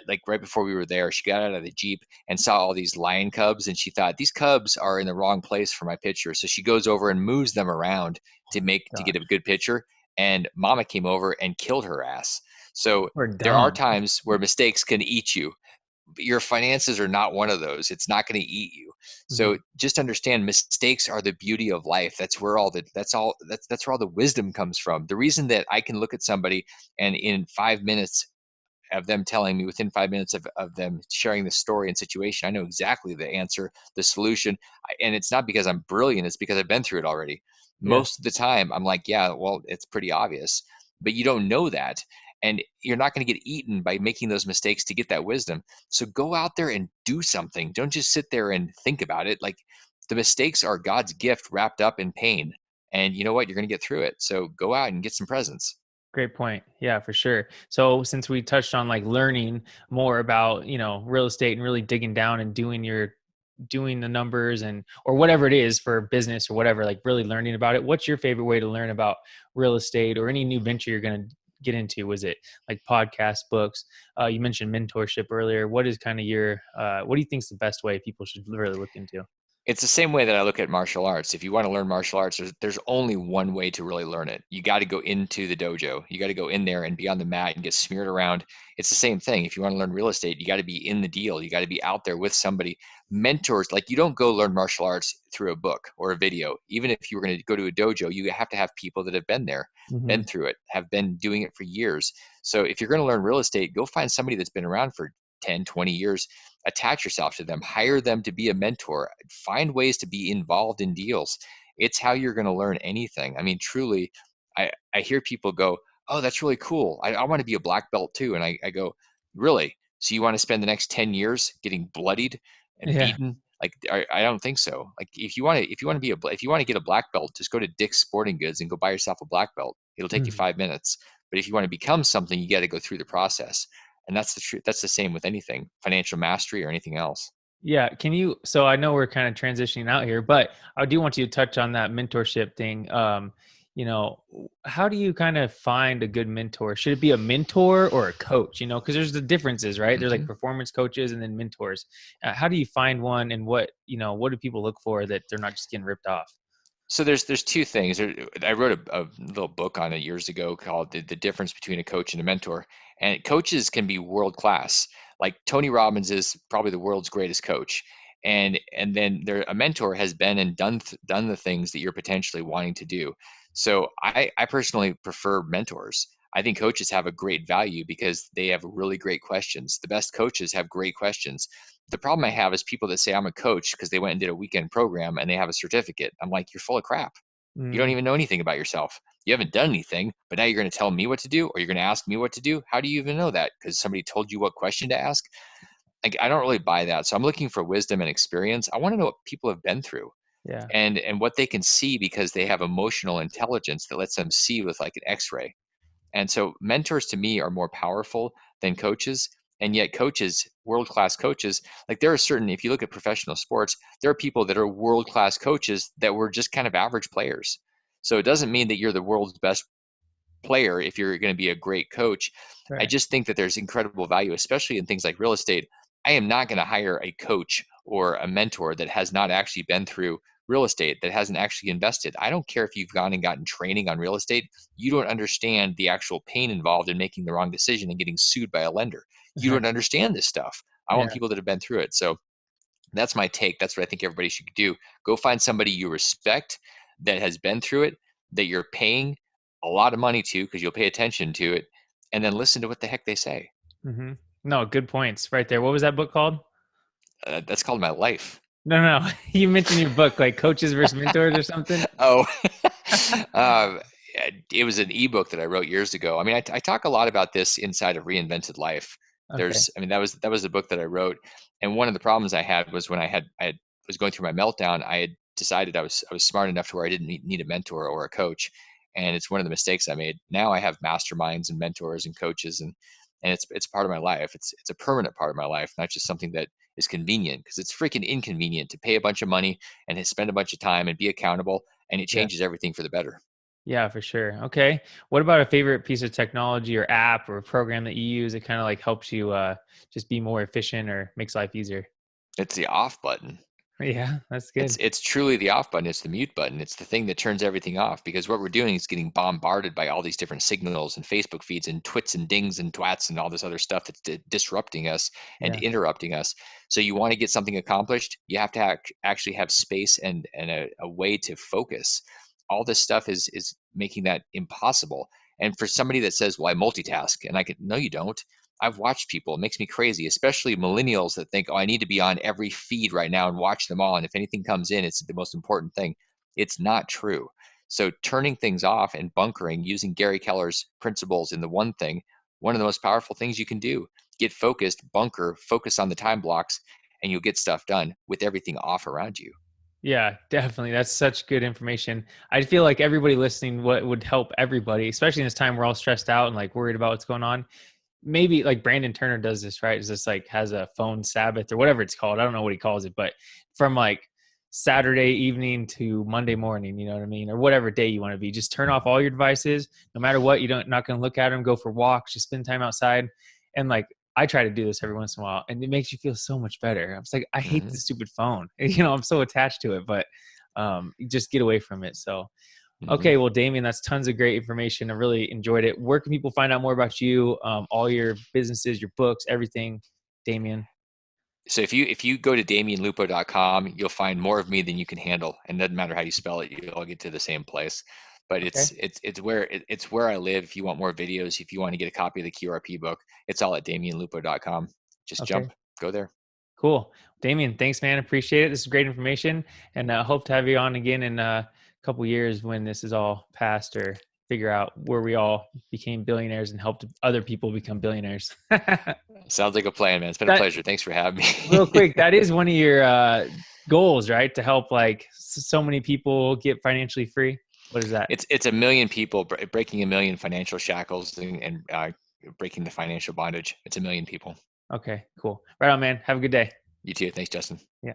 like right before we were there. She got out of the Jeep and saw all these lion cubs and she thought these cubs are in the wrong place for my picture. So she goes over and moves them around to get a Gosh, good picture, and mama came over and killed her ass. So we're there are dumb. times where mistakes can eat you. Your finances are not one of those. It's not going to eat you. Mm-hmm. So just understand mistakes are the beauty of life. That's where all the wisdom comes from. The reason that I can look at somebody and in 5 minutes of them telling me, within 5 minutes of them sharing the story and situation, I know exactly the answer, the solution. And it's not because I'm brilliant, it's because I've been through it already. Yeah, Most of the time I'm like, yeah, well, it's pretty obvious, but you don't know that. And you're not going to get eaten by making those mistakes to get that wisdom. So go out there and do something. Don't just sit there and think about it. Like, the mistakes are God's gift wrapped up in pain. And you know what? You're going to get through it. So go out and get some presents. great point. Yeah, for sure. So since we touched on like learning more about, real estate and really digging down and doing the numbers and or whatever it is for business or whatever, like really learning about it, what's your favorite way to learn about real estate or any new venture you're going to get into? Was it like podcasts, books? You mentioned mentorship earlier. What is kind of your what do you think is the best way people should really look into? It's the same way that I look at martial arts. If you want to learn martial arts, there's only one way to really learn it. You got to go into the dojo. You got to go in there and be on the mat and get smeared around. It's the same thing. If you want to learn real estate, you got to be in the deal. You got to be out there with somebody. Mentors, like, you don't go learn martial arts through a book or a video. Even if you were going to go to a dojo, you have to have people that have been there, Mm-hmm. been through it, have been doing it for years. So if you're going to learn real estate, go find somebody that's been around for 10, 20 years. Attach yourself to them, hire them to be a mentor, find ways to be involved in deals. It's how you're going to learn anything. I mean, truly, I hear people go, oh, that's really cool, I want to be a black belt too. And I go, really? So you want to spend the next 10 years getting bloodied and Yeah. beaten? Like, I don't think so. Like, if you want to get a black belt, just go to Dick's Sporting Goods and go buy yourself a black belt. It'll take you Mhm. 5 minutes. But if you want to become something, you got to go through the process. And that's the truth. That's the same with anything, financial mastery or anything else. Yeah. Can you? So I know we're kind of transitioning out here, but I do want you to touch on that mentorship thing. how do you kind of find a good mentor? Should it be a mentor or a coach? Because there's the differences, right? There's like Hmm. performance coaches and then mentors. How do you find one, and what do people look for that they're not just getting ripped off? So there's two things. I wrote a little book on it years ago called the difference between a coach and a mentor. And coaches can be world class. Like Tony Robbins is probably the world's greatest coach. And then a mentor has been and done the things that you're potentially wanting to do. So I personally prefer mentors. I think coaches have a great value because they have really great questions. The best coaches have great questions. The problem I have is people that say I'm a coach because they went and did a weekend program and they have a certificate. I'm like, you're full of crap. You don't Mm, even know anything about yourself. You haven't done anything, but now you're going to tell me what to do or you're going to ask me what to do. How do you even know that? Because somebody told you what question to ask? Like, I don't really buy that. So I'm looking for wisdom and experience. I want to know what people have been through yeah. and what they can see because they have emotional intelligence that lets them see with like an x-ray. And so mentors to me are more powerful than coaches. And yet coaches, world-class coaches, like there are certain, if you look at professional sports, there are people that are world-class coaches that were just kind of average players. So it doesn't mean that you're the world's best player if you're going to be a great coach. I Right. just think that there's incredible value, especially in things like real estate. I am not going to hire a coach or a mentor that has not actually been through real estate, that hasn't actually invested. I don't care if you've gone and gotten training on real estate. You don't understand the actual pain involved in making the wrong decision and getting sued by a lender. You don't understand this stuff. I want Yeah. people that have been through it. So that's my take. That's what I think everybody should do. Go find somebody you respect that has been through it, that you're paying a lot of money to because you'll pay attention to it, and then listen to what the heck they say. Hmm. No, good points right there. What was that book called? That's called my life. No, no, no. You mentioned your book, like Coaches versus Mentors or something. Oh, um, it was an ebook that I wrote years ago. I mean, I talk a lot about this inside of Reinvented Life. Okay. I mean, that was the book that I wrote, and one of the problems I had was when was going through my meltdown. I had decided I was smart enough to where I didn't need a mentor or a coach, and it's one of the mistakes I made. Now I have masterminds and mentors and coaches, and it's part of my life. It's a permanent part of my life, not just something that is convenient because it's freaking inconvenient to pay a bunch of money and spend a bunch of time and be accountable and it Yeah. changes everything for the better. Yeah, for sure. Okay. What about a favorite piece of technology or app or program that you use that kind of like helps you just be more efficient or makes life easier? It's the off button. Yeah, that's It's good. it's truly the off button. It's the mute button. It's the thing that turns everything off because what we're doing is getting bombarded by all these different signals and Facebook feeds and twits and dings and twats and all this other stuff that's disrupting us and Yeah. interrupting us. So you want to get something accomplished, you have to actually have space and a way to focus. All this stuff is making that impossible. And for somebody that says, "Well, I multitask," and I could, no, you don't. I've watched people, it makes me crazy, especially millennials that think, oh, I need to be on every feed right now and watch them all. And if anything comes in, it's the most important thing. It's not true. So turning things off and bunkering using Gary Keller's principles in the one thing, one of the most powerful things you can do. Get focused, bunker, focus on the time blocks, and you'll get stuff done with everything off around you. Yeah, definitely. That's such good information. I feel like everybody listening, what would help everybody, especially in this time we're all stressed out and like worried about what's going on. Maybe like Brandon Turner does this, right? Is this like has a phone Sabbath or whatever it's called. I don't know what he calls it, but from like Saturday evening to Monday morning, you know what I mean? Or whatever day you want to be. Just turn off all your devices. No matter what, you don't not gonna look at them, go for walks, just spend time outside. And like I try to do this every once in a while and it makes you feel so much better. I was like, I hate Hmm. this stupid phone. I'm so attached to it, but you just get away from it. So Hmm. okay, well, Damien, that's tons of great information. I really enjoyed it. Where can people find out more about you, all your businesses, your books, everything, Damien? So if you go to DamionLupo.com, you'll find more of me than you can handle, and doesn't matter how you spell it, you'll get to the same place. But Okay. it's where I live. If you want more videos, if you want to get a copy of the QRP book, it's all at DamionLupo.com. Just Okay. jump, go there. Cool. Damien, thanks, man. Appreciate it. This is great information, and hope to have you on again in a couple years when this is all passed, or figure out where we all became billionaires and helped other people become billionaires. Sounds like a plan, man. It's been a That pleasure. Thanks for having real me. quick, that is one of your goals, right? To help like so many people get financially free. What is that? It's a million people breaking a million financial shackles and breaking the financial bondage. It's a million people. Okay, cool. Right on, man. Have a good day. You too. Thanks, Justin. Yeah.